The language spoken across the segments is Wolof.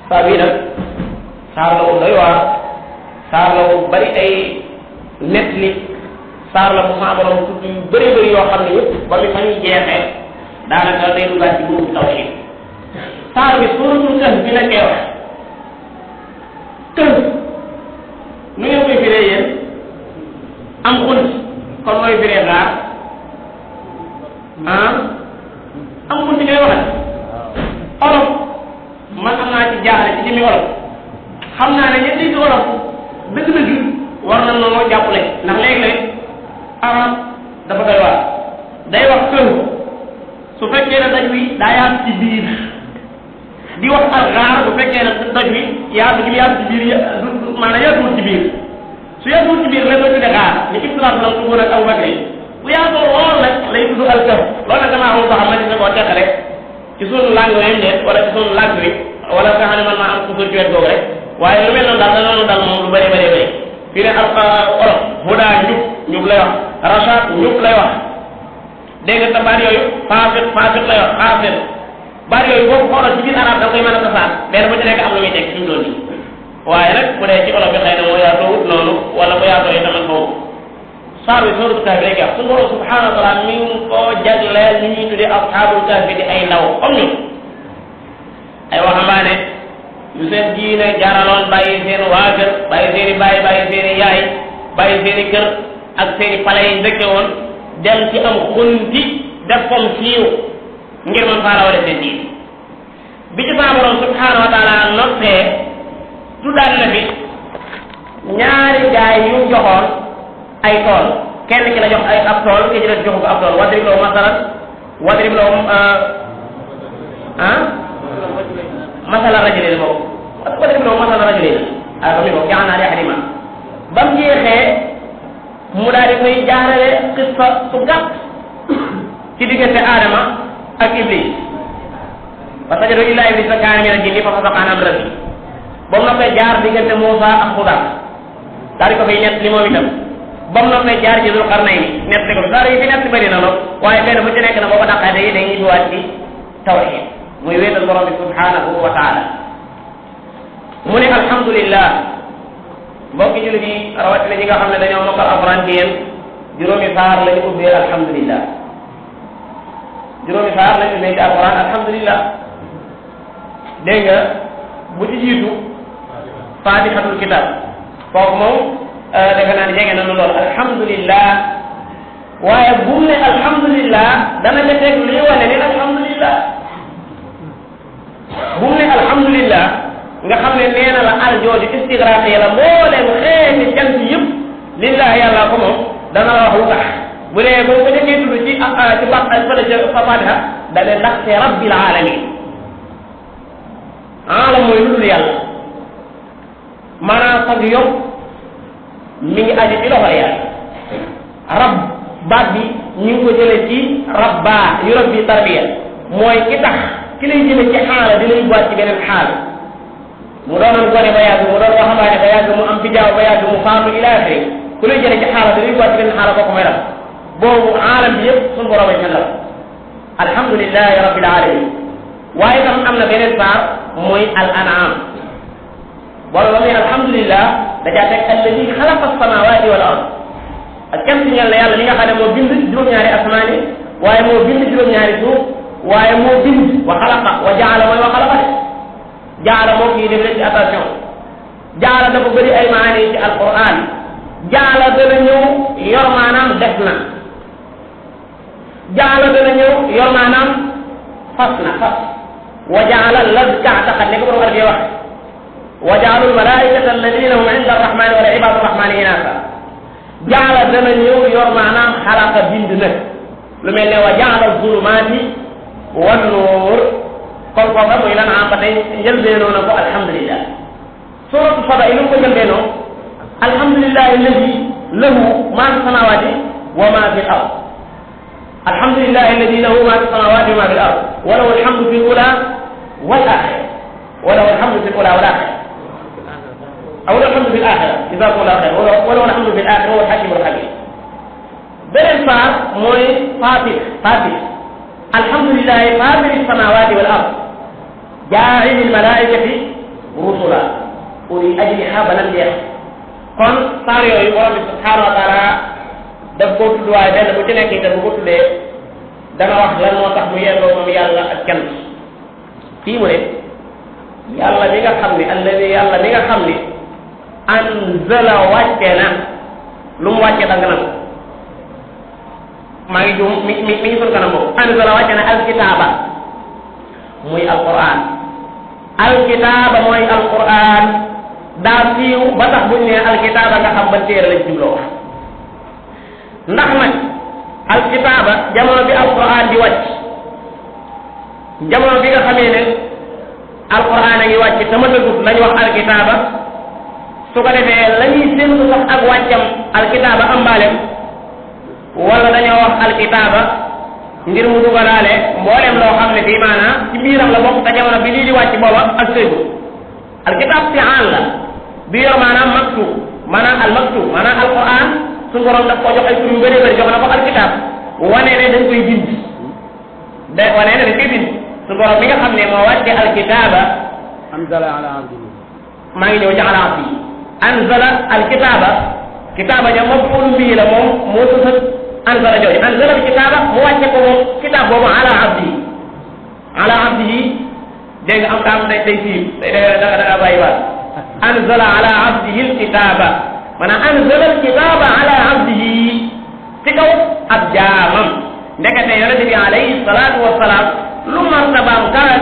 saa bii nag saar la wu doy waar saar la wu bari ay net li saar la bu sama borom tudd yu bëri bëri yoo xam ne yëpp ba mi fa ñuy jeexee daanaka day duggaat ci buntu tawhid saar bi suuratul Kahf bi nekkee wax Kahf nu ngeen koy firee yéen am xunt kon mooy firee xaar am xunt ngay waxat olof man am naa ci jaaxle ci jëmmi olof xam naa ne ñetti ci olof dëgg-dëgg war na noo jàppale ndax léeg-léeg arab dafa doy waar day wax Kahf su fekkee ne daj wi daa yaatu ci biir di wax alxaar bu fekkee ne daj wi yaatu ci biir maanaam yaatuwul ci biir su yaatuwul ci biir la doo tudde xaar ni ibtilaat lam tugoon ak Abu Bakr bu yaatoo lool nag lay tudd al-Kahf loolu nag damaa amul ko xam ne koo teq rek ci sunu langue yooyu ñeent wala ci sunu langue bi wala nga xam ne man maa am kusur ci wet googu rek waaye lu mel noonu daal danoonu dal moom lu bëri bëri bëri fii ne olof huda njub lay wax rashad njub lay wax dégg nga te baat yooyu faasiq lay wax xaafir baat yooyu boo ko xoolal ci biir arab da koy mën a tasaat benn bu ci nekk am lu muy teg fi mu doon nii waaye nag bu dee ci olof bi xëy na moo yaatoo wut noonu wala bu yaatoo yi tamit boobu saar bi suratul Kahf rek wax suñu borom subhanahu wa taala mi ngi koo jagleel ñu ñuy tuddee ashabul kahfi di ay ndaw comme ñun ay waxambaane yu seen diine jaaraloon bàyyi seen waa kër bàyyi seen i baay bàyyi seen i yaay bàyyi seen i kër ak seen i pale yi dëkke woon dem ci am xunti def comme siiw ngir man faa rawale seen diine bi ci saa borom subhanahu wa taala noppee tuddaat na fi ñaari gaay yu joxoon ay tool kenn ki la jox ay ab tool ki ci def joxu ko ab tool wadrib lahum masalan wadrib lahum masala rajulin boobu wadrib lahum masala rajulin comme ni boobu ja'alnaa li ahadihima ba mu jeexee mu daal di koy jaarale qissa su gàtt ci diggante Adama ak Iblis fasajadu illaa Iblisa kaana mina al-jinni fa fasaqa an amri rabbihi ba mu noppee jaar diggante Muusaa ak Xudar daal di ko fay nett li moom itam ba mu noppee jaar ci Dul Qarnayni nett li ko fi saar yi fi nett bëri na lool waaye benn bu ci nekk na boo ko daqee day dañuy ñëwaat ci tawhid muy wéetal borom bi subhanahu wa taala mu ne alhamdulillah mbokki jullit yi rawatina ñi nga xam ne dañoo mokkal alquran ci yéen juróomi saar la ñu ubbee alhamdulillah juróomi saar la ñu ubbee ci alquran alhamdulillah dégg nga bu ci jiitu fatihatul kitab kooku moom defe naa ne jege na lool alhamdulillah waaye bu mu ne alhamdulillah dana ca teg lii wane ni alhamdulillah bu mu ne alhamdulillah nga xam ne nee na la al jooju istigraqi la mbooleem xeeti cant yëpp lillah yàlla ko moom dana la wax lu tax bu dee boo ko jëkkee tudd ci fa fatiha da ne ndaxte rabbil alamin alam mooy lu dul yàlla maanaam sag yokk mi ngi aju ci loxo yàlla rab baat bi ñu ngi ko jëlee ci rabba yu rabbi tarbiya mooy ki tax ki lay jëlee ci xaala di lay boit ci beneen xaal mu doonoon gone ba yàgg mu doon waxambaane ba yàgg mu am bijaaw ba yàgg mu faatu ila axiri ku lay jëlee ci xaala di lay boit ci beneen xaala kooku mooy rab boobu aalam bi yëpp suñu borom ay la alhamdulillahi rabbil alamin waaye tam am na beneen saar mooy al an'am boole ba muy alhamdulillah da caa teg alladi xalaqa as-samawati wal ard ak kenn si ñeel na yàlla li nga xam ne moo bind juróom-ñaari asamaan yi waaye moo bind juróom-ñaari suuf waaye moo bind wa xalaqa wa jaala mooy wa xalaqa de jaala moo kii def leen ci attention jaala dafa bëri ay maani ci alquran jaala dana ñëw yor maanaam def na jaala dana ñëw yor maanaam fas na fas wa jaala lazka taxat ne ko borom arab wax wa jaalul malaikata alladina hum inda arrahmani wala ibadu rahmani inasa jaala dana ñëw yor maanaam xalaqa bind na lu mel ne wa jaala zulumaati wan nuur kon kooka muy lan am ba tey njëlbeenoo na ko alhamdulillah suratu Saba yi lu mu ko njëlbeenoo alhamdulillahi alladi lahu maa fi samawati wa maa fi l ard alhamdulillahi alladi lahu maa fi samawati wa maa fi l ard wa lahu alhamdu fi l ula wal axira wa lahu alhamdu fi l ula wal axira aw lahu alhamdu fi l axira jazakumullahu xayr wa lahu alhamdu fi l axira wa alxakimu alxabir beneen faar mooy fatir alhamdulillahi fatiri samawati wal ard jaa'ili l malaikati rusula uli ajniha banan jeex kon saar yooyu borom bi subhanahu wa taala daf koo tudd waaye benn bu ci nekk itam bu ko tuddee dana wax lan moo tax mu yelloo moom yàlla ak cant fii mu ne yàlla mi nga xam ne alladi yàlla mi nga xam ne anzala wàcce na lu mu wàcce danga na ko maa ngi juum mi ngi sun kanam boobu anzala wàcce na alkitaaba muy alquran alkitaaba mooy alquran daa siiw ba tax buñ ne alkitaaba nga xam ba téere lañ jubloo wax ndax nag alkitaaba jamono bi alquran di wàcc jamono bi nga xamee ne alquran a ngi wàcc te matagut lañ wax alkitaaba su ko defee la ñuy séntu sax ak wàccam alkitaaba ambaalem wala dañoo wax alkitaaba ngir mu dugalaale mboolem loo xam ne fii maanaam ci biiram la bokk te jamono bi lii di wàcc booba ak sëygu alkitaab si aan la bi yor maanaam maktub maanaam al maktub maanaam alquran suñu borom daf koo jox ay tur yu bëree bëri jox na ko alkitaab wane ne dañ koy bind wane ne dañ koy bind suñu borom mi nga xam ne moo wàcce alkitaaba anzala ala abdihi maa ngi ñëw ci ala abdihi anzala alkitaaba kitaaba ja maf'ul bii la moom moo susat anzala jooju anzala bi kitaaba mu wàcce ko moom kitaab boobu ala abdihi dégg nga am daa am day fii da bàyyi waat anzala ala abdihi alkitaaba maanaam anzala alkitaaba ala abdihi ci kaw ab jaamam ndekete yonente bi alayhi salaatu wasalaam lu martabaam kawe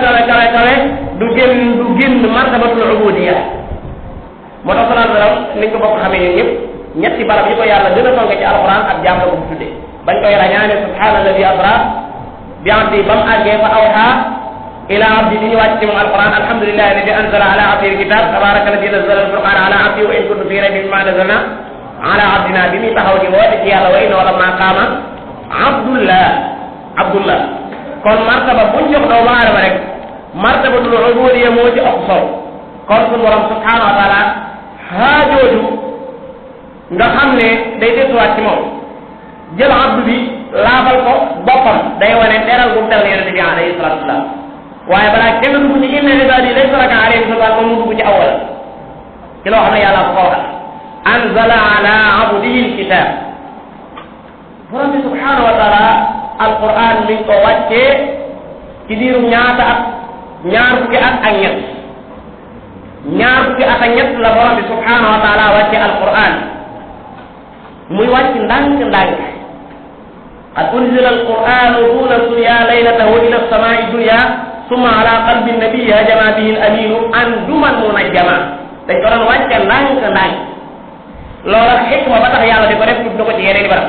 du génn martabatul ubudiyya moo tax salaatu salaam niñ ko bokk xamee ñun ñëpp ñetti barab yi ko yàlla gën a fonk ci alquran ak jaam la ko bu tudde bañ koy rañaane subhaana alladi asra bi abdi ba mu àggee fa awha ila abdi di ñu wàcc ci moom alquran alhamdulillahi alladi anzala ala abdihi alkitab tabaraka alladi nazzala alfurqana ala abdi wa in kuntum fi raybin mimma nazzalna ala abdina bi muy taxaw di woote ci yàlla wa inna wala ma qaama abdullah kon martaba buñ jox doomu aadama rek martabatul ubudiyya moo ci ëpp solo kon suñu borom subhanahu wa taala haajooju nga xam ne day desuwaat ci moom jël abdu bi laabal ko boppam day wane teral bu mu teral yonente bi alayhi salatu wasalam waaye balaa kenn dugg ci inna ibaadi laysa laka alayhim sultaan moom mu dugg ci awal ci loo xam ne yàlla ko ko waxal anzala ala abdihi alkitab borom bi subhanahu wa taala alquran mi ngi ko wàccee ci diirum ñaata at ñaar fukki at ak ñett la borom bi subhanahu wa taala wàcce alquran muy wàcc ndànk qad unzila alquranu duna sunya laylatahu ila samai dunya summa ala qalbi nabiyi hajama bihi al-aminu anjuman munajjama dañ ko doon wàcce ndànk loola xikma ba tax yàlla di ko def tudd na ko ci yeneen i barab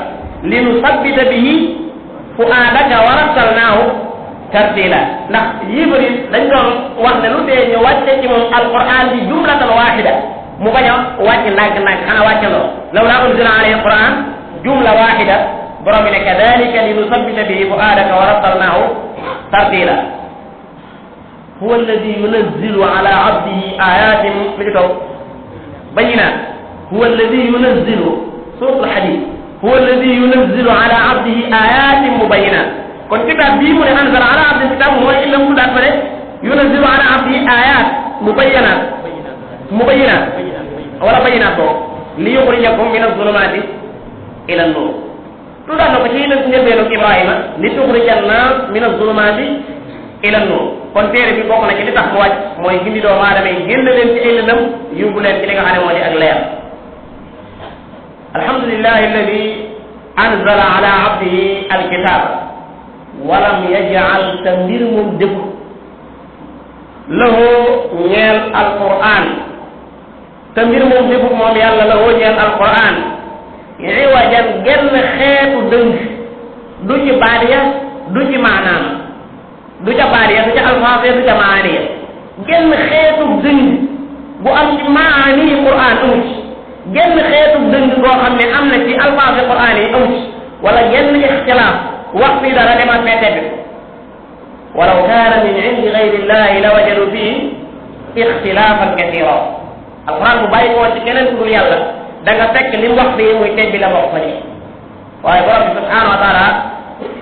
li nu sabbita bihi fuaadaka wa rattalnaahu tartila ndax yibri dañ doon wax ne lu dee ñu wàcce ci moom alquran bi jumlatan waxida mu bañ a wàcc ndànk xanaa wàccandoo lawlaa unzila alayhi alquran jumla waxida borom bi ne kadalika li nusabbita bihi fuaadaka wa rattalnaahu tartila huwa alladi yunazzilu ala abdihi ayatin li ci taw bayyinaat huwa alladi yunazzilu suuratul hadiid huwa alladi yunazzilu ala abdihi ayatin mubayyinaat kon kitaab bii mu ne anzala ala abdihi kitaab mooy illa mu daat fa de yunazzilu ala abdihi ayat mubayyinaat wala bayyinaat boobu li yuxrijakum min az-zulumaati ila an-nuur tuddaat na ko ci njëlbeenu Ibrahima li tuxrija an-naas min az-zulumaati ila an-nuur kon téere bi bokk na ci li tax mu wàcc mooy gindi doomu aadama yi génn leen ci ay lëndëm yóbbu leen ci li nga xam ne moo di ak leer alhamdulillahi alladi anzala ala abdihi alkitab walam yaj'al te mbir moom dëgg lahu ñeel alquran te mbir moom dëgg moom yàlla lahu ñeel alquran iwajan genn xeetu dëng du ci baadiya du ci maanaam du ca baadiya du ca alfaase du ca maaniya genn xeetu dëng bu am ci maani quran amu ci genn xeetu dëng boo xam ne am na ci alfaase quran yi amu ci wala genn ixtilaaf wax fii dara demal fee tebbi walaw kaana min indi gayri llahi la wajadu fii ixtilaafan kasiira alquran bu bàyyi koo ci keneen ku dul yàlla da nga fekk li mu wax fii muy tebbi la wax fa nii waaye borom bi subhanahu wa taala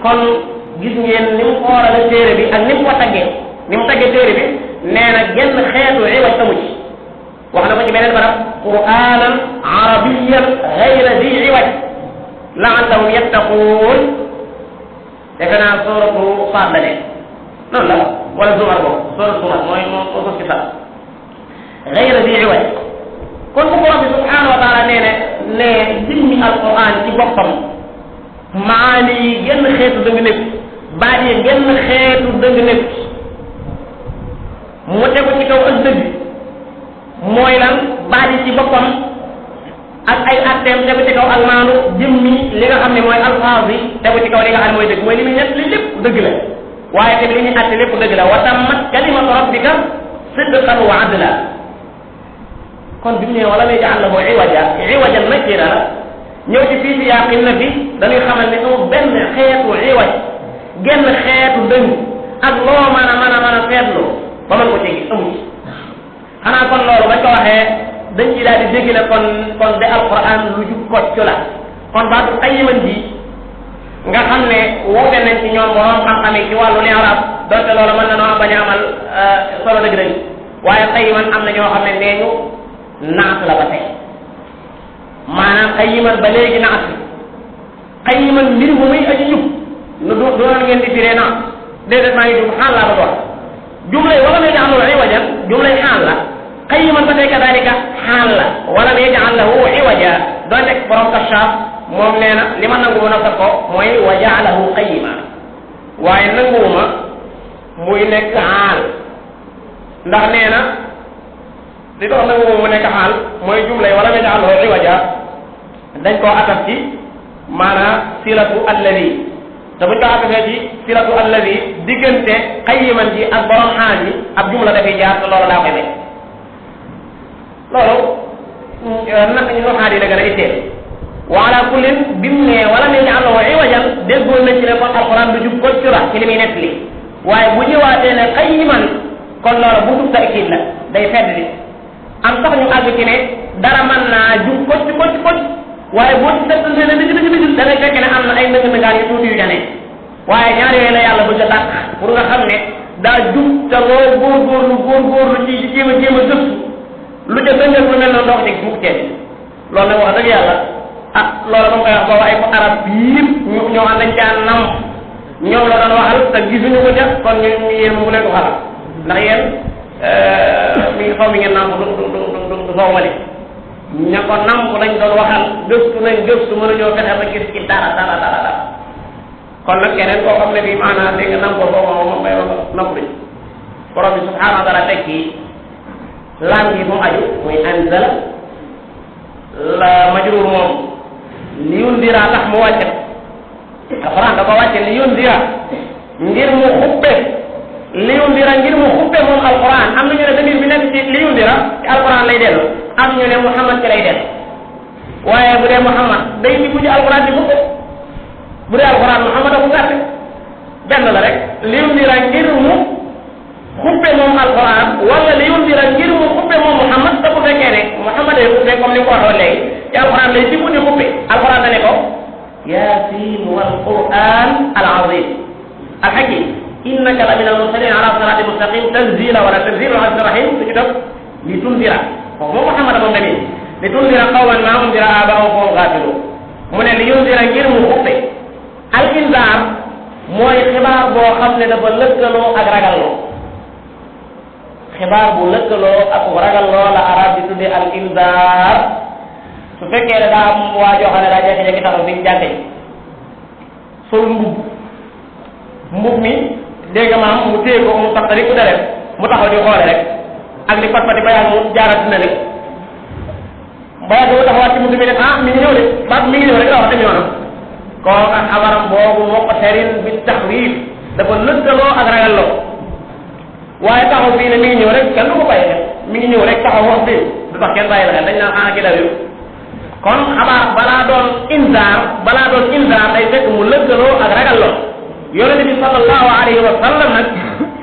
kon gis ngeen ni mu xoorale téere bi ak ni mu ko taggee téere bi nee na genn xeetu iwaj amu ci wax na ko ci beneen barab qur'anan arabiyyan ghayra zi iwaj la'allahum yattaqun defe naa suratu Saad la nekk noonu la wala Zumar boobu suratu Zumar mooy moo sos ci sax ghayra zi iwaj kon bu borom bi subhanahu wa taala ne jimmi alquran ci boppam maani yi genn xeetu dëng nekk baat yi genn xeetu dëng nekk mu tegu ci kaw ak dëgg mooy lan baat yi ci boppam ak ay atteem tegu ci kaw ak maanu jëmmi li nga xam ne mooy alfaaz yi tegu ci kaw li nga xam ne mooy dëgg mooy li muy ñett li lépp dëgg la waaye tamit li ñuy atte lépp dëgg la wa tammat kalimatu rabbika sidqan wa adla kon bi mu ne wala may jaal lahu iwajan nakira la ñëw ci fii si yaqin na fi dañuy xamal ne amul benn xeetu iwaj genn xeetu dëng ak loo mën a seetlu ba mën ko ci gis amu ci xanaa kon loolu bañ ko waxee dañ ci daal di dégg ne kon de alquran lu jub kocc la kon baatu qayyiman ji nga xam ne wuute nañ ci ñoom borom xam-xam yi ci wàllu li arab donte loolu mën na noo bañ a amal solo dëgg-dëgg waaye qayyiman am na ñoo xam ne nee ñu naat la ba tey maanaam qayyiman ba léegi naat qayyiman mbir mu muy aji jub nu du doon ngeen di firee naat déedéet maa ngi jub xaal laa ba wax jumlay wala may jaxal lahu iwajan jumlay xaal la qayyiman ba tey kadalika xaal la wala may jaxal lahu iwaja doon nekk borom kashaaf moom nee na li ma nanguwuma nag ko mooy wa jaalahu qayyima waaye nanguwuma muy nekk xaal ndax nee na li tax nanguwuma mu nekk xaal mooy jumlay wala may jaxal lahu iwaja dañ koo ataf ci maanaam silatu alladi te buñ ko atafee ci silatu alladi diggante qayyiman ji ak borom xaal yi ab jumla dafay jaar te loolu laa koy may loolu nag ñu xaal yi la gën a itteel wa ala kullin bi mu ne wala may jaxal lahu iwajan déggoon nañ ci ne kon alquran du jub kocc la ci li muy nettali waaye bu ñëwaatee ne qayyiman kon loolu bu dug takiid la day fedd li am sax ñu àgg ci ne dara mën naa jub kocc waaye boo ci seetlu ne dëgg da ngay fekk ne am na ay nëng-nëngaan yu tuuti yu ca ne waaye ñaar yooyu la yàlla bëgg a dàq pour nga xam ne daa jub te loo góorgóorlu ci jéem a gëstu lu ca dëngal lu mel noonu doo ko teg mukk ceeb loolu nag wax dëgg yàlla ah loolu dama koy wax booba ay ko arab biir ñoo xam dañ caa nam ñoom la doon waxal te gisuñu ko ca kon ñu yéen mu leen ko xalaat ndax yéen mi ngi xaw mi ngeen naan ko du soow mali ña ko namp lañ doon waxal gëstu mënuñoo fexe ba gis ci dara kon nag keneen koo xam ne bii maanaam dégg nga namp ko moom may wax namp lañ borom bi subhanahu wa taala tekki lan yi mu aju muy anzala la majrur moom li yundira tax mu wàcce alquran da ko wàcce li yundira ngir mu xuppe moom alquran am na ñu ne damir bi nekk ci li yundira ci alquran lay dellu am ñu ne Muhammad ci lay dellu waaye bu dee Muhammad day di mujj alquran di xuppe bu dee alquran Muhammad a ko gàtte benn la rek li yundira ngir mu xuppe moom alquran wala li yundira ngir mu xuppe moom Muhammad te bu fekkee ne Muhammad ay xuppe comme ni nga ko waxoon léegi ci alquran lay ci mujj xuppe alquran da ne ko yasin wal quran al azim al hakim innaka la min al mursalin ala siratin mustaqim tanzila wala tanzilu al rahim su ci def li tundira foofu moom Muhammad moom tamit li tundira qawman ma undira abaahum fahum ghaafilun mu ne li yundira ngir mu xuppe al inzar mooy xibaar boo xam ne dafa lëkkaloo ak ragalloo xibaar bu lëkkaloo ak ragalloo la arab di tuddee al inzar su fekkee ne daa am waa joo xam ne daa jekki-jekki taxaw bi jàkke sol mbub mi dégg nga maam mu téye ko mu taxari ku deret mu taxaw di xoole rek ak di pat pati ba yàgg mu jaarat dina rek ba yàgg mu taxawaat ci buntu bi ne ah mi ngi ñëw de baat mi ngi ñëw rek la wax dem yoonam kooka xabaram boobu muqtarin bi taxwiif dafa lëkkaloo ak ragalloo waaye taxaw fii ne mi ngi ñëw rek kenn du ko bàyyi xel mi ngi ñëw rek taxaw wax fii du tax kenn bàyyi la xel dañ naan xanaa ki daw kon xabaar balaa doon inzaar day fekk mu lëkkaloo ak ragalloo yonent bi sallallahu alayhi wa sallam nag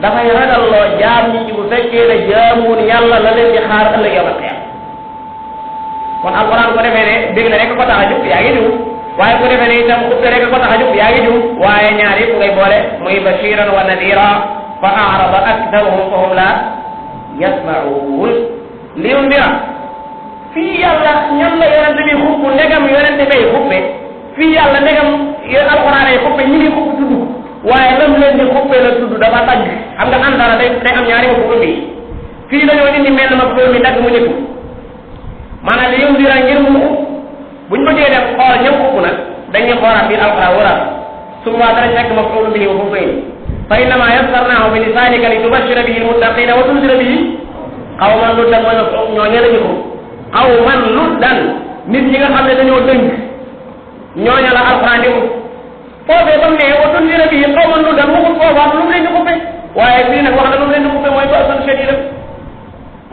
dafay ragalloo jaam ñi ci bu fekkee ne jaamuwul yàlla la leen di xaar ëllëg yawmal qiyaama kon alquran ko defee ne dégg na rek ko tax a jóg yaa ngi jiw waaye ko defee ne itam xutbe rek ko tax a jóg yaa ngi jiw waaye ñaar yëpp ngay boole muy bashiran wa nadira fa a'rada aktharuhum fa hum la yasma'un li yundira fii yàlla ñan la yonente bi xupp ndegam yonente bay xuppe fii yàlla ndegam alxuraan ay xuppe ñi ngi xupp tudd waaye lam leen di xuppe la tudd dafa dagg xam nga andara day am ñaari ma fuul bi fii dañoo indi mel ma fuul mi dagg mu nekku maanaam li yundira ngir mu xupp buñ ko jee def xool ñëw xupp nag dañuy xoolaat biir alxuraan waraat su boobaa dara fekk ma fuul bi wa fu fay fa innama yassarnaahu bi lisaanika li tubashira bihi almuttaqina wa tunzira bihi qawman luddan mooy ñoo ñelañu ko qawman luddan nit ñi nga xam ne dañoo dëng ñooña la alxuraan di ko foofee ba mu ne wa tunzira bihi qawman luddan waxul foofaa lu mu leen di xuppe waaye fii nag wax na lu mu leen di xuppe mooy ba'san shadiid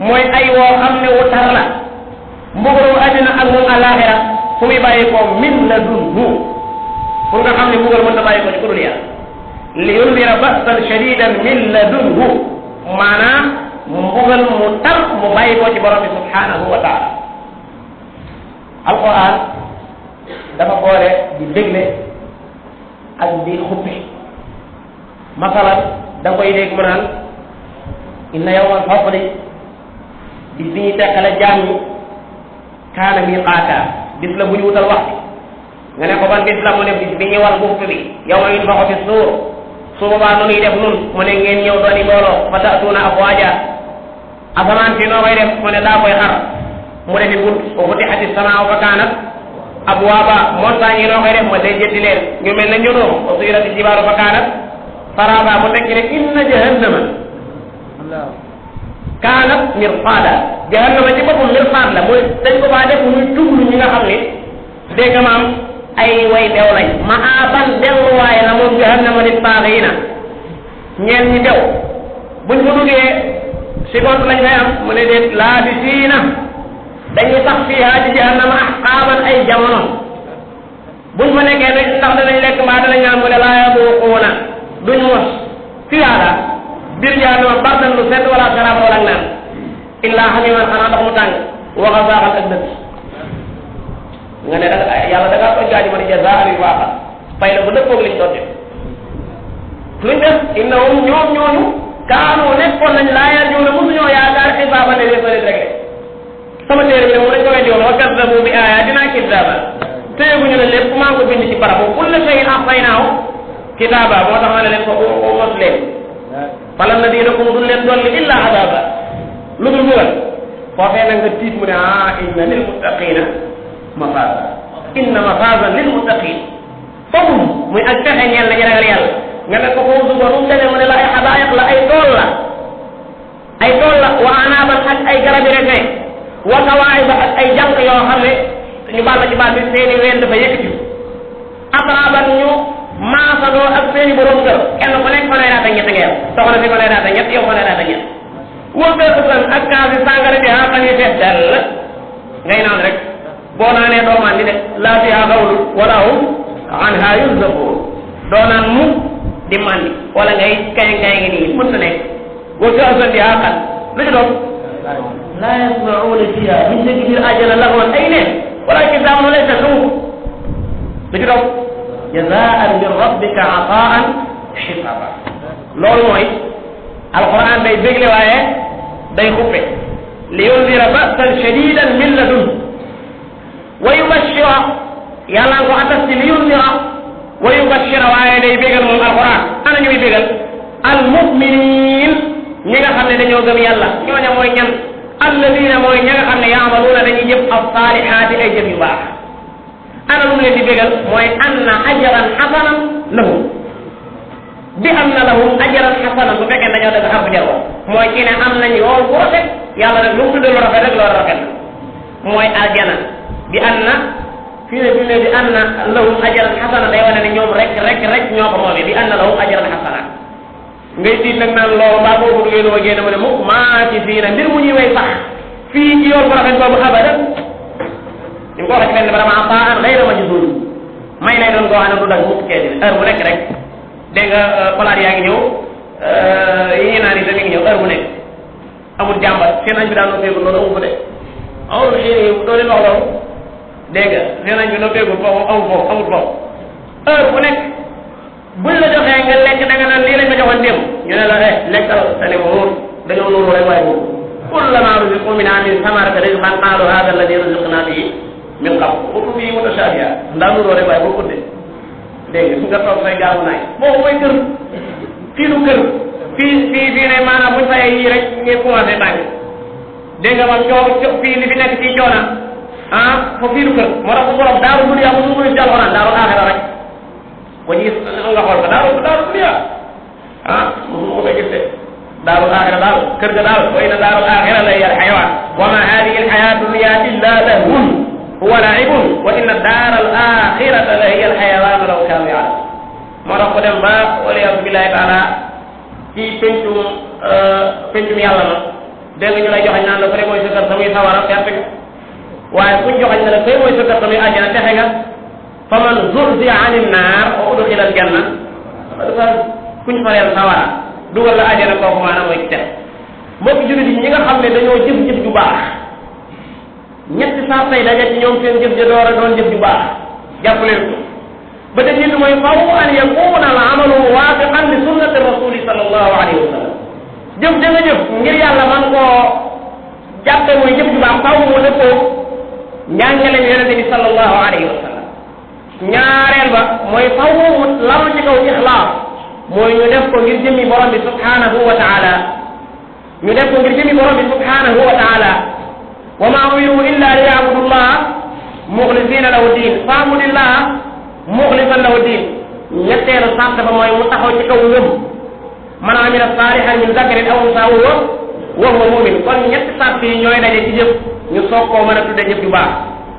mooy ay woo xam ne wu tar la mbugalu àddina ak moom àllaaxira fu muy bàyyi ko min ladunhu pour nga xam ne mbugal mën na bàyyi ko ci ku dul yàlla li yundira ba'san shadiidan min ladunhu maanaam mbugal mu tar mu bàyyi ko ci borom bi subhanahu wa taala alquran dafa boole di dégle ak di xuppe masalan da koy dégg mu naan inna yawmal fasli bis bi ñuy teqale jaam ñi kaana miqaata bis la bu ñu wutal waxtu nga ne ko ban bis la mu ne bis bi ñuy wal buuf bi yawma yunfaxu fi suur su boobaa nu ñuy def nun mu ne ngeen ñëw dooni mbooloo fa ta'tuuna afwaaja asamaan si noo koy def mu ne daa koy xar mu defi bunt wa futihati samaa'u fa kaanat abwaaba montagne yi noo koy def ma day jëtti leen ñu mel ne ñodoom wa suyirati jibaalu fa kaanat saraba mu tekki ne inna jahannama kaanat mirsaada jahannama ci boppam mirsaad la mooy dañ ko faa def muy tuglu ñi nga xam ne dégg nga maam ay way dew lañ ma aban delluwaay la moom jahannama lil taaxiina ñeen ñi dew buñ ko duggee si gont lañ fay am mu ne déet laabisiina dañuy tax fiihaa ci jahannama ahqaaban ay jamono buñ fa nekkee ne ndax danañ lekk mbaa danañ naan mu ne laa yaduuquuna duñ mos fiihaa daal biir jahannama bardan lu sedd wala saraaba wala naan illaa hamiiman xanaa ndox mu tàng wa ghasaaqa ak dëkk nga ne da yàlla da ngaa ko jaaji ma ne jazaa'an wifaaqa fay la bu dëppoog liñ doon def luñ def innahum ñoom ñooñu kaanu nekkoon nañ laa yarjuuna musuñoo yaakaar xisaaba ne leen bëri rek sama téere bi ne mu dañ ko weddi woon wa kazzabu bi aayaatinaa kizzaaba téyeguñu ne lépp maa ngi ko bind ci barabu kulla shay'in ahsaynaahu kitaaba moo tax ma ne leen ko mos leen falan naziidakum duñ leen dolli illa adaaba lu dul bugal foofee nag nga tiit mu ne inna lil muttaqiina mafaaza inna mafaaza lil muttaqiin foofu muy ak pexe ñeel na ñu ragal yàlla nga ne ko foofu suba nu mu demee mu ne la ay xadaayiq la ay tool la wa anaaban ak ay garabi rek wa kawaa'iba ak ay jànq yoo xam ne ñu baal ma ci baat bi seeni ween dafa yëkkati atraaban ñu maasaloo ak seeni borom kër kenn ku nekk fanweeri at ak ñett nga yow soxna si fanweeri at ak ñett yow fanweeri at ak ñett wa ka'san ak kaasi sàngara bi xaqan yi fees dell ngay naan rek boo naanee doomaan di de laa fiihaa gawlun wala hum anhaa yunzafuun doo naan mu di mandi wala ngay kay ngi nii mën na nekk wa ka'san bi xaqan lu ci doon laa yasma'uuna fiihaa buñ dégg biir àjjana laxwan ay neen wala kitaabun laysa lahu lu ci doon jazaa'an min rabbika ataa'an hisaaba loolu mooy alquran day bégle waaye day xuppe li yundira ba'san shadiidan min ladunhu wa yubashshira yàlla nga ko atas ci li yundira wa yubashshira waaye day bégal moom alquran ana ñu muy bégal almuminin ñi nga xam ne dañoo gëm yàlla ñooña mooy ñan alladina mooy ña nga xam ne yaamaluuna dañuy jëf as-saalihaati ay jëf yu baax ana lu mu leen di bégal mooy anna ajran xasanan lahum bi anna lahum ajran xasanan bu fekkee dañoo dëgg xarfu jar mooy ci ne am nañ yool bu rafet yàlla rek lu mu tuddee lu rafet rek loolu rafet na mooy aljana bi anna fii ne bi anna lahum ajran xasana day wane ne ñoom rek ñoo ko moomee bi anna lahum ajran xasana ngay tiit nag naan loolu mbaa boobu du ngeen génn mu ne mukk maa ci fii na mbir mu ñuy way sax fii ci yool bu rafet boobu abadan ñu ko waxee ci benn vraiment faa day na ma ci suul may lay doon koo xam ne du dag mukk kee heure bu nekk rek dégg nga palaat yaa ngi ñëw yi ñu naan yi tamit ngi ñëw heure bu nekk amul jàmbat seen nañ bi daal noo féegul loolu amu ko de amul doo leen wax loolu dégg nga seen nañ bi noo féegul foofu amul foofu heure bu nekk buñ la joxee nga lekk da nga naan lii lañ ma joxoon démb ñu ne la lekkal te ne ko nuur dañoo nuuru rek waaye boobu kullama ruziqu minha min samarati rizqan qalu hada alladi ruziqna bihi min qabl utubi mutashabiha ndaa nuroo rek waaye boo ko dégg nga su nga toog say gaawu naay boobu mooy kër fii du kër fii ne maanaam buñ fayee yii rek ngeen commencé tàng dégg nga man fii li fi nekk ci coona foofu fii du kër moo tax bu borom daaru dunya bu mu ci alxuraan daaru aaxira rek ko gis nga xool ko daaru dunya mosu ko gis de daaru aaxira daal kër ga daal wa inna daaru aaxira la hiya alxayawaan wa ma hadihi alxayaatu dunya illa lahun huwa laibun wa inna daara al axirata la hiya alxayawaan law kaanu yaalamun moo tax ko dem ba waliyadu billahi taala ci pencum yàlla ma dégg nga ñu lay joxañ naan la fële mooy sa kër samuy sawara perte nga waaye kuñ joxañ ne la fële mooy sa kër samuy àjjana texe nga fa man zurziya ani naar wa udxila al janna dafa kuñ fareel sawara dugal la àjjana kooku maanaam mooy ci texe mbokk jullit yi ñi nga xam ne dañoo jëf-jëf ju baax ñetti saa tey daje ci ñoom seen jëf ja door a doon jëf ju baax jàpp leen ko ba te nit mooy faw an yakuna al amalu waafiqan li sunnati rasuli sallallahu alayhi wa sallam jëf da nga jëf ngir yàlla man koo jàppe mooy jëf ju baax faw mu dëppoo njàngale yonente bi sallallahu alayhi wa sallam ñaareel ba mooy faw mu law ci kaw ixlaas mooy ñu def ko ngir jëmmi borom bi subhanahu wa taala ñu def ko ngir jëmmi borom bi subhanahu wa taala wa ma umiru illa li yabudu llah muxlisina lahu din faabudillah muxlisan lahu din ñetteelu sant ba mooy mu taxaw ci kaw ngëm man amila saalihan min zakarin aw unsaa wa huwa mumin kon ñetti sant yi ñooy daje ci jëf ñu soog koo mën a tudde jëf ju baax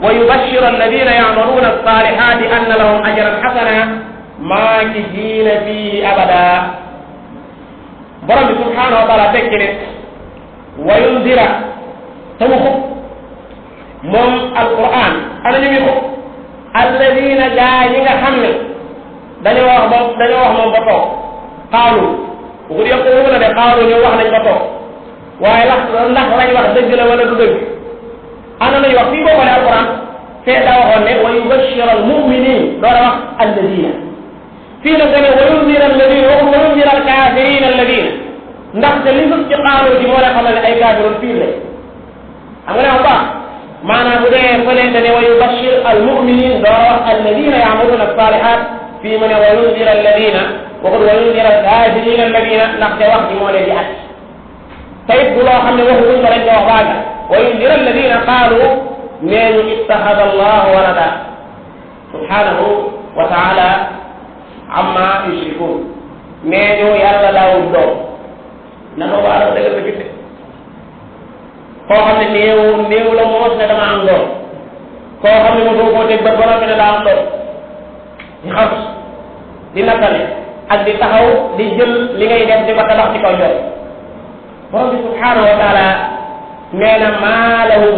wa yubashiru alladina yamaluuna alsalihati anna lahum ajran xasana maakisiina fihi abada borom bi subhanahu wa taala tekki ne wa yundira te mu xub moom alquran ana ñu ngi xub alladina gaa yi nga xam ne dañoo wax moom ba toog xaalu bu yëpp wu na de xaalu ñu wax nañ ba toog waaye ndax lañ wax dëgg la wala du dëgg ana lañ wax fii boo xoolee alquran fee daa waxoon ne wa yubashir al muminin door a wax alladina fii nag da ne wa yunzir alladina waxul wa yunzir al kafirin alladina ndaxte li sus ci xaalu ji moo lay xamal ne ay kafirun fii la xam nga ne wax baax maanaam bu dee fële da ne wa yubashir al muminin door a wax alladina yamaluna salihat fii mu ne wa yunzir alladina waxul wa yunzir al kafirin alladina ndaxte wax ji moo leen di at tayit bu loo xam ne waxu buñ ko dañ ko wax waaga wa yunzir alladina qaalu nee ñu ittaxada allahu walada subhanahu wa taala amma yushrikun nee ñu yàlla daawul doom na ko waala dëgg la gis koo xam ne néew la moos ne dama am doom koo xam ne mosoo koo teg ba borom bi ne daa am doom di xas di nattale ak di taxaw di jël li ngay def di ko tabax ci kaw yoon borom bi subhanahu wa taala nee na maa lahum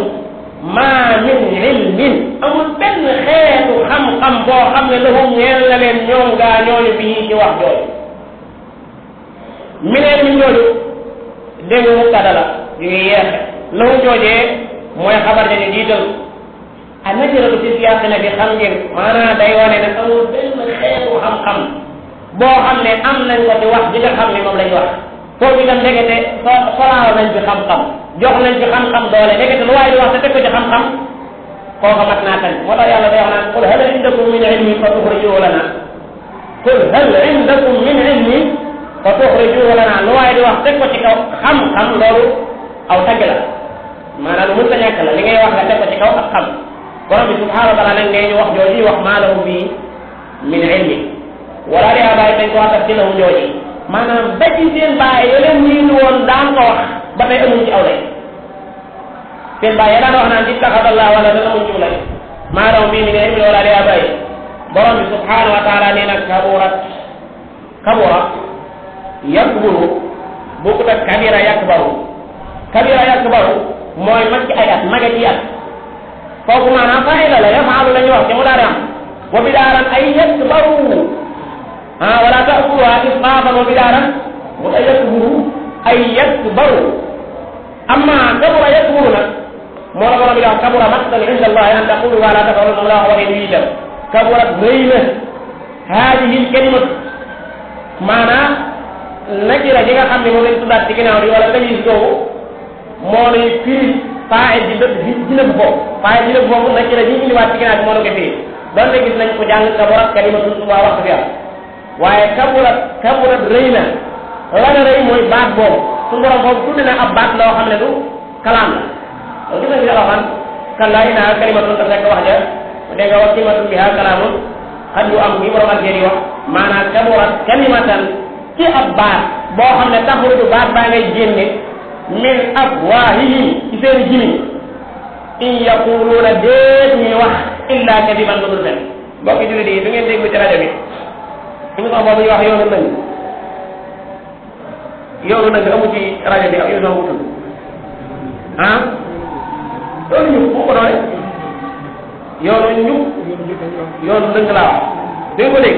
maa min ilmin amul benn xeetu xam-xam boo xam ne lahum ñeel na leen ñoom gaa ñooñu bii ci wax jooju mineen min jooju dégg nga mubtada la yu ngi yeexe lahum joojee mooy xabar dañu jiital a najratu ci siyaaq na bi xam ngeen maanaam day wane ne amul benn xeetu xam-xam boo xam ne am nañ ko ci wax ji nga xam ne moom lañ wax foofu itam ndekete solaaw nañ ci xam-xam jox nañ ci xam-xam doole ndekete lu waaye di wax te teg ko ci xam-xam kooka mat naa tan moo tax yàlla day wax naan qul hal indakum min ilmin fa tuxrijuhu lana qul hal indakum min ilmin fa tuxrijuhu lana lu waaye di wax teg ko ci kaw xam-xam loolu aw tagg la maanaam lu mënta ñàkk la li ngay wax nga teg ko ci kaw ak xam borom bi subhanahu wa taala nag nee ñu wax jooji wax maa lahu bi min ilmi wala di abaay dañ ko waxtat ci lahu jooji maanaam ba ci seen baay yo leen ñiinu woon daan ko wax ba tey amuñ ci aw lay seen baay ya daan wax naan ittaxadallah wala dana amuñ ci aw lay maa lahu bi min ilmi wala di abaay borom bi subhanahu wa taala nee nag kabura yakburu bokkut ak kabira yakbaru mooy mag ci ay at maga ci at kooku maanaam faayila la yafaalu la ñu wax ci mu daari am wa bidaaran ay yakbaru wala taakuluha isqaatan wa bidaaran wa yakburu ay yakbaru amma kabura yakburu nag moo la borom bi wax kabura maqtan inda allahi an taqulu wa la tafalun moom la wax waxee ñu itam kaburat rëy na haadihi kalimatu maanaam nakira ji nga xam ne moom lañ tuddaat ci ginnaaw bi wala tamit googu moo lay firi faa'il di dëkk di nëbb foofu faa'il di nëbb foofu nag ci la ñuy indiwaat ci ginnaaw bi moo la koy firi doonte gis nañ ko jàng kaburat kalimatun waa wax fi am waaye kaburat rëy na la nga rëy mooy baat boobu suñu borom foofu tudd na ab baat loo xam ne du kalaam la loolu gis nañ ci alxuraan kallaa innahaa kalimatun daf nekk wax ja dégg nga wax kalimatun bihaa kalaamun xat yu am bi borom algéri wax maanaam kaburat kalimatan ci ab baat boo xam ne taxuruju baat baa ngay génne min afwaahihim ci seen jimi in yaquluuna déet ñuy wax illa kadiban lu dul fen mbokki jullit yi du ngeen déglu ci rajo bi émission boobu ñuy wax yoonu nëng amu ci rajo bi ak émission bu tudd ah loolu ñu bu ko doole yoonu dëng laa wax dégg ko dégg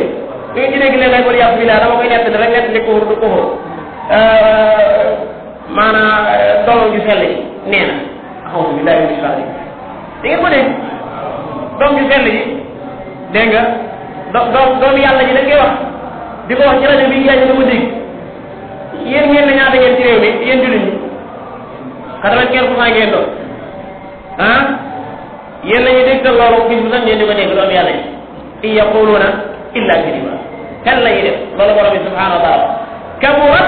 du ngeen ci dégg léeg-léeg wala yàpp bi laa dama koy nett rek nett li kóor du kóor maanaam doomam ju sell ji nee na axawsu billahi min shaytaani di ngeen ko dégg doom ju sell ji dégg nga doom yàlla ji dañ koy wax di ko wax ci rajo bi yaay ñu ko dégg yéen ngeen ne ñaata ngeen ci réew mi yéen jullit ñi 95% ngeen doon ah yéen lañuy dégg loolu bis bu sax ngeen di ko dégg doom yàlla ji in yaquluuna illa kadiba kan la ñuy def loolu borom bi subhanahu wa taala kaburat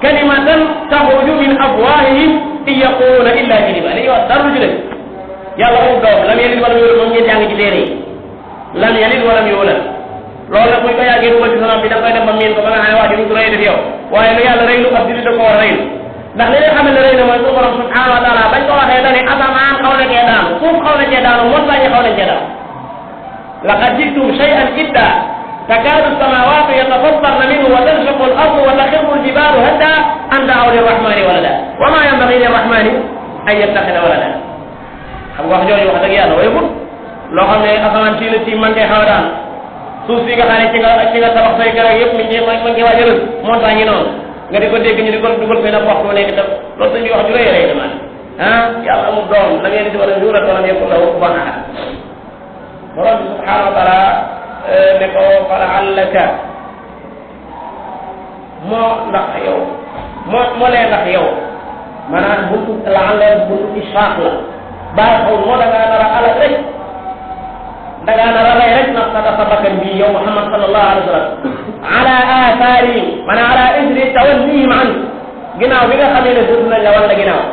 kalimatan taxruju min afwahihim in yaquluuna illa kadiba li ñuy wax dara ci dëgg yàlla amul doom lam yalid walam yulad moom ngeen jàng ci téere yi lam yalid walam yulad loolu nag buñ ko yàggee dugal ci sonam bi da nga koy dem ba miin ko ba nga xam ne wax ji du rëy def yow waaye lu yàlla rëy lu ab jullit da ko war a rëylu ndax li nga xamante ne rëy na mooy suñu borom subhanahu wa taala bañ ko waxee dane asamaan xaw na cee daanu suuf xaw na cee daanu montagne xaw na cee daanu laqad jitum shay'an idda تكاد السماوات يتفطرن منه وتنشق الارض وتخر الجبال هدا ان دعوا للرحمن ولدا وما ينبغي للرحمن ان يتخذ ولدا xam nga wax jooju wax dëgg yàlla wayagul loo xam ne asamaan si la ci man kay xaw a daan suuf si nga xam ne ci nga tabax say kër yëpp mi ngi koy waaj a rëdd montagne yi noonu nga di ko dégg ñu di ko dugal fii nag waxtu nekk tam loolu dañuy wax ju rëy rëy dama ah yàlla amul doom la ngeen di wala jurat wala yëpp la kufuwan ahad borom bi subhanahu wa taala ne ko falaallaka moo ndax yow moo lee ndax yow maanaam buntu laalla buntu ishaq la baa xaw moo da ngaa nar a alal rek da ngaa nar a rey rek nag sa bakkan bii yow Muhammad sallallahu alayhi wa sallam ala athaarihim maanaam ala isri tawallihim an ginnaaw bi nga xamee ne dëdd nañ la wala ginnaaw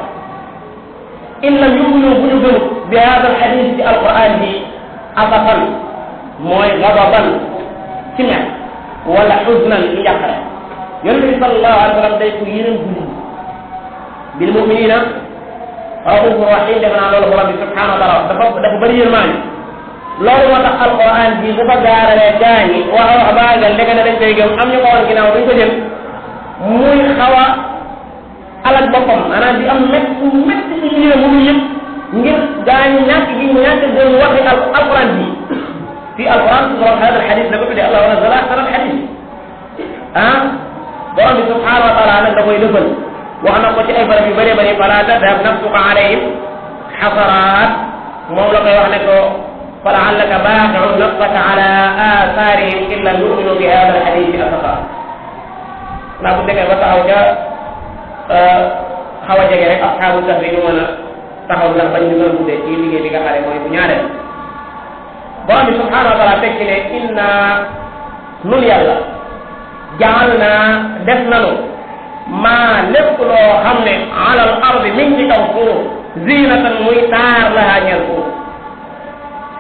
in lam yuminu bu ñu gëm bi hada alxadis ci alquran bi asafan mooy gadaban ci mer wala xusnan ci njàqare yonent bi sallallahu alayhi wa sallam day ko yéenam guddi bil muminina raufur rahim def naa loolu borom bi subhanahu wa taala dafa bëri yërmaani loolu moo tax alquran bi bu fa gaaralee gaañi wax wax baagal léegi ne dañ koy gëm am ñu ko woon ginnaaw duñ ko jël muy xaw a alal boppam maanaam di am métti ci yéene mënu yëpp ngir gaañu ñàkk gi ñàkk gëm waxi alquran bi fii alquran su borom hada alxadis da ko tuddee allah nazala ahsana alxadis ah borom bi subhanahu wa taala nag da koy dëfal wax na ko ci ay barab yu bëree bëri fala tadhab nafsuka alayhim xasaraat moom la koy wax ne ko falaallaka baaxi'un nafsaka ala athaarihim in lam yuminu bi hada alxadisi asafa naa bu demee ba taxaw ca xaw a jege rek asxaabu sahri ñu mën a taxaw ndax bañ ñu gën a guddee ci liggéey bi nga xam ne mooy bu ñaareel borom bi subhanahu wa taala tekki ne inna nun yàlla jaal naa def nanu maa lépp loo xam ne alal ardi mi ngi ci kaw suuf zinatan muy taar lahaa ñeel suuf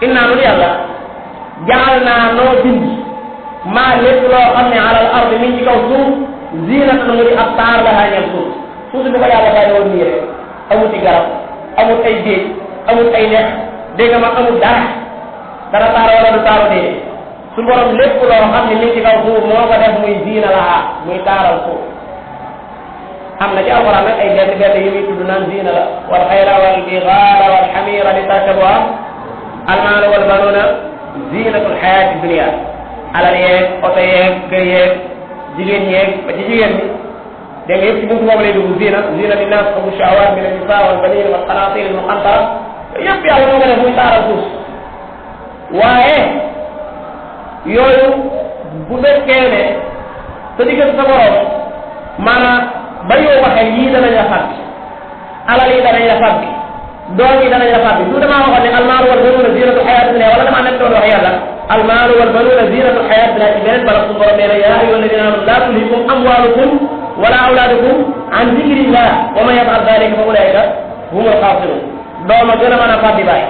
inna nun yàlla jaal naa noo bind maa lépp loo xam ne alal ardi mi ngi ci kaw suuf zinatan muy ab taar lahaa ñeel suuf suuf si bu ko yàlla bàyyi woon nii rek amut ci garab amut ay géej amut ay neex dégg nga ma amut dara taar wala du taaru dee su borom lépp loo xam ne mi ngi ci kaw suuf moo ko def muy ziina lahaa muy taaral suuf am na ci alquran nag ay benn yu muy tudd naan ziina la wal xayra wal bigaala wal xamira li tarkabuha almaala wal banuuna ziinatul xayaati dunia alal yeeg oto yeeg kër yeeg jigéen yeeg ba ci jigéen ñi dégg nga yëpp ci buntu boobu lay dugg ziina linnaas xubbu shahawaat min an-nisaa wal baniina wal qanaatiir al muqantara yëpp yàlla moo ko def muy taaral suuf waaye yooyu bu fekkee ne sa diggante sa borom maanaam ba yow waxee yii danañ la fàtt alal yi danañ la fàbbi doom yi danañ la fàbbi du damaa waxoon ne almaalu wal banuuna zinatu xayaati dunya wala damaa nekk doon wax yàlla almaalu wal banuuna zinatu xayaati dunya ci beneen barab suñu borom nee na yaa ayyuha alladina amanu laa tulhikum amwaalukum wala awlaadukum an dikrillah wa man yafal dalika fa ulaika humul xaasirun doom a gën a mën a fàbbi bàyyi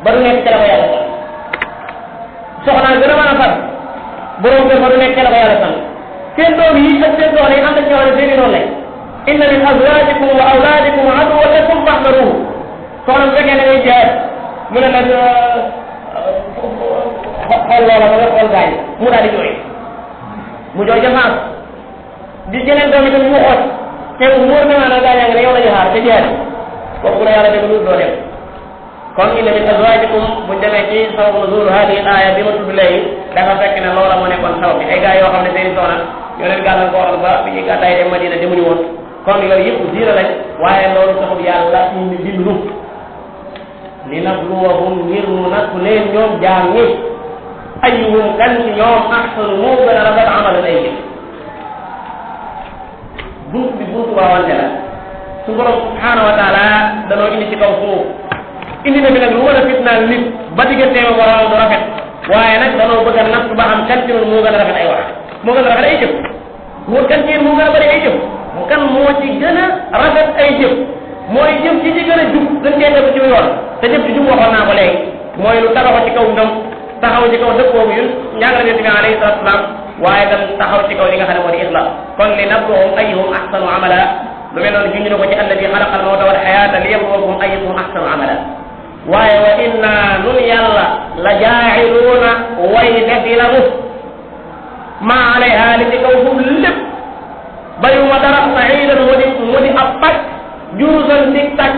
ba du nekk ca la ko yàlla sant soxnaa gën a mën a fàbbi borom kër ba du nekk ca la ko yàlla sant seen doom yi ak seen soxna yi am na ci ñoo xam ne seen i noonu lañ inna min azwajikum wa awladikum aduwwan lakum fahdharuhu soxna bu fekkee da ngay jaar mu ne nag xool loola ba nga xool gaañ mu daal di jooy mu jooy jafaas di jeneen doom itam mu xool te wóor na maanaam gaañaa ngi ne yow la ñu xaar te jaar kooku la yàlla def lu doo dem kon inna min azwajikum buñ demee ci sababu nuzul hadihi aaya bi ma tudd léegi dafa fekk ne loola moo nekkoon sabab bi ay gars yoo xam ne seen i soxna ñoo leen gàllankoor ba bi ñuy gàddaay dem Madina demuñu woon kon yooyu yëpp diina lañ waaye loolu taxul yàlla ñu bindu li nabluwahum ngir mu natt leen ñoom jaam ñi ayyuhum kan ci ñoom ahsanu moo gën a rafet amalan ay jëf buntu bi buntu waawante la su borom subhanahu wa taala danoo indi ci kaw suuf indi na bi nag lu mën a fitnaal nit ba digganteema borom du rafet waaye nag danoo bëgg a natt ba xam kan ci noonu moo gën a rafet ay wax moo gën a rafet ay jëf moo kan ci moo gën a bëri ay jëf kan moo ci gën a rafet ay jëf mooy jëf ci ci gën a jub gën cee def ci yoon te jëf ci jub waxoon naa ko léegi mooy lu taxaw ci kaw ndam taxaw ci kaw dëppoo bi yun njàngale Yonent bi alayhi salaatu salaam waaye tam taxaw ci kaw li nga xam ne moo di islam kon li nabluwahum ayyuhum ahsanu amala lu mel noonu junj na ko ci alladi xalaqa al mawta wal xayaata liyabluwakum ayyuhum ahsanu amala waaye wa inna nun yàlla la jaa'iluuna way def yi la maa alayha li ci kaw suuf lépp bayuma dara sa'iidan mu di ab pàcc juruzan dig tàkk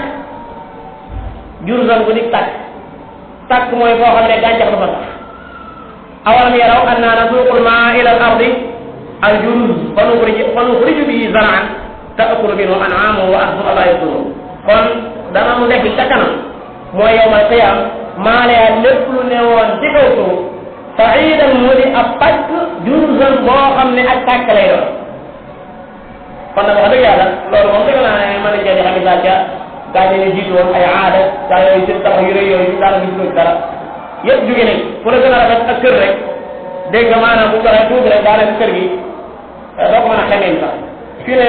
juruzan bu dig tàkk mooy foo xam ne gàncax du fa sax awalam yaraw annaa nasuuqul maa ila al ardi al juruz fa nuxriju bihi zar'an ta'kulu minhu an'aamuhum wa anhum laa yabsiruun kon dana mu nekk ca kanam mooy yawmal qiyaam maa layha lépp lu newoon ci kaw suuf sa'iidan mu di ab pàcc juruzan boo xam ne ak tàkk lay doon kon nag wax dëgg yàlla loolu moom dëgg naa ne mën nañu cee joxe misaal ca gaa yi ñu jiitu woon ay aada gaa yooyu seen taxaw yu rëy yooyu daanaka gis nañ dara yëpp jóge nañ fu la gën a rafet ak kër rek dégg nga maanaam bu ñu waxee tuuti rek daanaka kër gi doo ko mën a xamee sax fii ne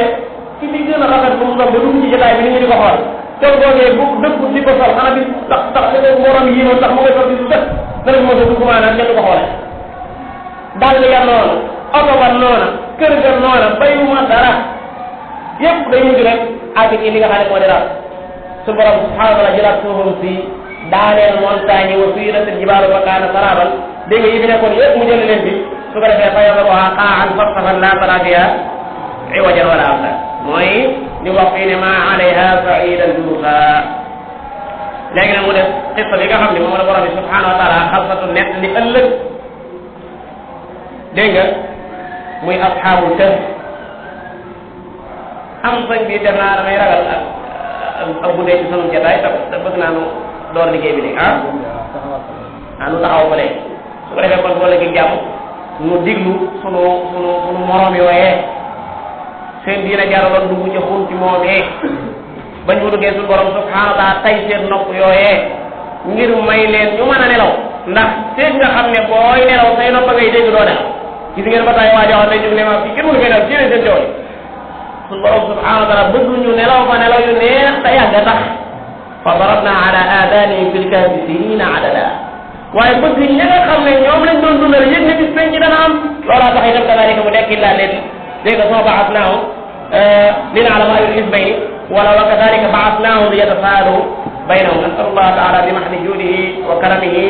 ci li gën a rafet bu mu doon ba dugg ci jotaay bi nit ñi di ko xool kër googee bu dëkk di ko sol xanaa bi tax morom yi noonu tax mu koy sol di su dëkk dana mos a dugg maanaam kenn du ko xoolee dàll ya noonu oto ba noona kër ga noona bayuma dara yëpp day mujj rek àgg ci li nga xam ne moo di raat su borom subhanahu wa taala jëlaat suufam si daaneel montagne wa suyirat al-jibaalu fa kaana saraban dégg nga yi fi nekkoon yëpp mu jël leen fi su ko defee fa yadharuha qaa'an safsafan laa taraa fiihaa iwajan wala amta mooy ni wax fii ne maa alayha sa'iidan juruza léegi nag mu def xista bi nga xam ne moom la borom bi subhanahu wa taala xalsatu nett li ëllëg dégg nga muy asxaabul kahf am sañ bi def naa damay ragal ak bu dee ci sunu jotaay te bëgg naa nu door liggéey bi léegi nu taxaw ko léegi su ko defee kon boo léegi jàmm nu diglu sunu morom yooyee seen diina jaraloon dugg ci xun ci moomee bañ mu duggee suñu borom subhanahu wa taala tay seen nopp yooyee ngir may leen ñu mën a nelaw ndax seen nga xam ne booy nelaw say nopp ngay dégg doo nelaw gis ngeen ba tay waa joxoon day jóg ne ma fii kenn mënu fee nelaw ci seen jooy suñu borom subhanahu wa taala bëgg ñu nelaw fa nelaw yu neex te yàgg tax fa darabna ala adanihim fil kahfi sinina adada waaye bëgg ña nga xam ne ñoom lañ doon dundal yëg ne bis penc dana am loolaa tax itam kadalika mu dekki laa leen dégg nga soo ba'athnahum lina'lama ayyul hizbayni wala wa kadalika ba'athnahum liyatasaalu baynahum nasalullah taala bi mahdi juudihi wa karamihi